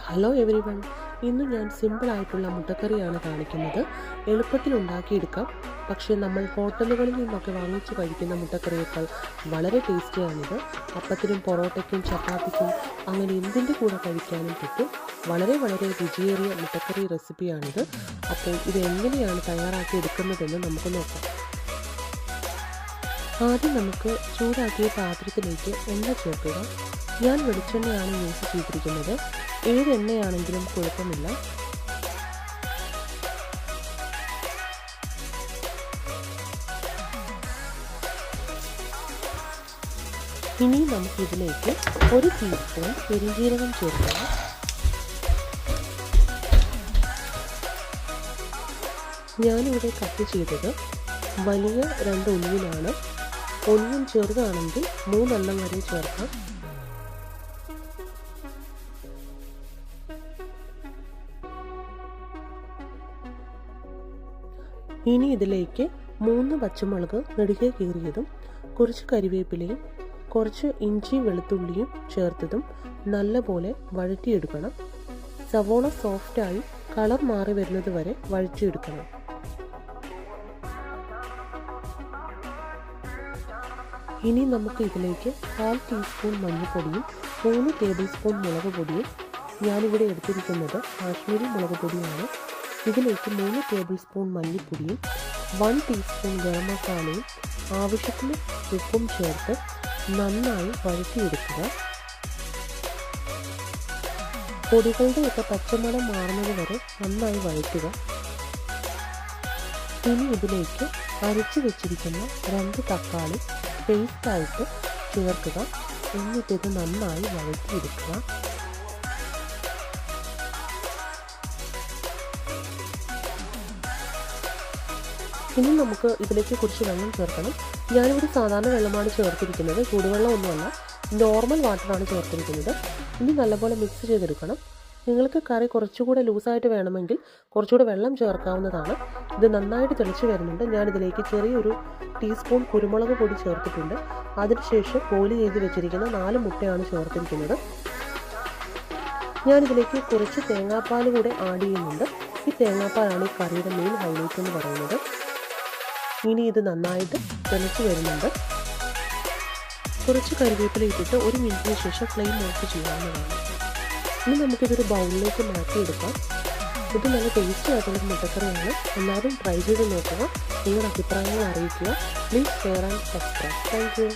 Hello every one. ഇന്ന് ഞാൻ സിമ്പിളായിട്ടുള്ള മുട്ടക്കറിയാണ് കാണിക്കുന്നത്. എളുപ്പത്തിൽ ഉണ്ടാക്കിയെടുക്കാം. പക്ഷേ നമ്മൾ ഹോട്ടലുകളിൽ നിന്നൊക്കെ വാങ്ങിച്ച് കഴിക്കുന്ന മുട്ടക്കറിയേക്കാൾ വളരെ ടേസ്റ്റിയാണിത്. അപ്പത്തിനും പൊറോട്ടയ്ക്കും ചപ്പാത്തിക്കും അങ്ങനെ എന്തിൻ്റെ കൂടെ കഴിക്കാനും പറ്റും. വളരെ വളരെ രുചിയേറിയ മുട്ടക്കറി റെസിപ്പിയാണിത്. അപ്പോൾ ഇത് എങ്ങനെയാണ് തയ്യാറാക്കിയെടുക്കുന്നതെന്ന് നമുക്ക് നോക്കാം. ആദ്യം നമുക്ക് ചൂടാക്കിയ പാത്രത്തിലേക്ക് എണ്ണ ചേർക്കുക. ഞാൻ വെളിച്ചെണ്ണയാണ് യൂസ് ചെയ്തിരിക്കുന്നത്. ഏത് എണ്ണയാണെങ്കിലും കുഴപ്പമില്ല. ഇനി നമുക്കിതിലേക്ക് 1 ടീസ്പൂൺ പെരുംജീരകം ചേർക്കുക. ഞാനിവിടെ കട്ട് ചെയ്തത് വലിയ 2 ഒനിയനാണ്. ഒനിയൻ ചെറുതാണെങ്കിൽ 3 എണ്ണം വരെ ചേർക്കാം. ഇനി ഇതിലേക്ക് 3 പച്ചമുളക് നെടുകെ കീറിയതും കുറച്ച് കരിവേപ്പിലയും കുറച്ച് ഇഞ്ചി വെളുത്തുള്ളിയും ചേർത്തതും നല്ലപോലെ വഴറ്റിയെടുക്കണം. സവോള സോഫ്റ്റായി കളർ മാറി വരുന്നത് വരെ വഴറ്റിയെടുക്കണം. ഇനി നമുക്ക് ഇതിലേക്ക് 1/2 ടീസ്പൂൺ മഞ്ഞൾപ്പൊടിയും 3 ടേബിൾ സ്പൂൺ മുളക് പൊടിയും, ഞാനിവിടെ എടുത്തിരിക്കുന്നത് കാശ്മീരി മുളക് പൊടിയാണ്. ഇതിലേക്ക് 3 ടേബിൾ സ്പൂൺ മല്ലിപ്പൊടിയും 1 ടീസ്പൂൺ ഗരം മസാലയും ആവശ്യത്തിന് ഉപ്പും ചേർത്ത് നന്നായി വഴറ്റിയെടുക്കുക. പൊടികളുടെയൊക്കെ പച്ചമണം മാറുന്നത് വരെ നന്നായി വഴറ്റുക. ഇനി ഇതിലേക്ക് അരച്ചു വെച്ചിരിക്കുന്ന 2 തക്കാളി പേസ്റ്റായിട്ട് ചേർക്കുക. എന്നിട്ടിത് നന്നായി വഴറ്റിയെടുക്കുക. ഇനി നമുക്ക് ഇതിലേക്ക് കുറച്ച് വെള്ളം ചേർക്കണം. ഞാനിവിടെ സാധാരണ വെള്ളമാണ് ചേർത്തിരിക്കുന്നത്, ചൂടുവെള്ളമൊന്നുമല്ല, നോർമൽ വാട്ടറാണ് ചേർത്തിരിക്കുന്നത്. ഇനി നല്ലപോലെ മിക്സ് ചെയ്തെടുക്കണം. നിങ്ങൾക്ക് കറി കുറച്ചുകൂടെ ലൂസായിട്ട് വേണമെങ്കിൽ കുറച്ചുകൂടെ വെള്ളം ചേർക്കാവുന്നതാണ്. ഇത് നന്നായിട്ട് തിളച്ച് വരുന്നുണ്ട്. ഞാനിതിലേക്ക് ചെറിയൊരു ടീസ്പൂൺ കുരുമുളക് പൊടി ചേർത്തിട്ടുണ്ട്. അതിനുശേഷം ബോയിൽ ചെയ്ത് വെച്ചിരിക്കുന്ന 4 മുട്ടയാണ് ചേർത്തിരിക്കുന്നത്. ഞാനിതിലേക്ക് കുറച്ച് തേങ്ങാപ്പാൽ കൂടെ ആഡ് ചെയ്യുന്നുണ്ട്. ഈ തേങ്ങാപ്പാലാണ് ഈ കറിയുടെ മെയിൻ ഹൈലൈറ്റ് എന്ന് പറയുന്നത്. ഇനി ഇത് നന്നായിട്ട് തിളച്ച് വരുന്നുണ്ട്. കുറച്ച് കരിവേപ്പില ഇട്ടിട്ട് 1 മിനിറ്റിന് ശേഷം ഫ്ലെയിം ഓഫ് ചെയ്യാവുന്നതാണ്. ഇനി നമുക്കിതൊരു ബൗളിലേക്ക് മാറ്റിയെടുക്കാം. ഇത് നല്ല ടേസ്റ്റി ആയിട്ടുള്ള മുട്ടക്കറിയാണ്. എല്ലാവരും ട്രൈ ചെയ്ത് നോക്കുക. നിങ്ങളുടെ അഭിപ്രായങ്ങൾ അറിയിക്കുക. Please share and subscribe. Thank you.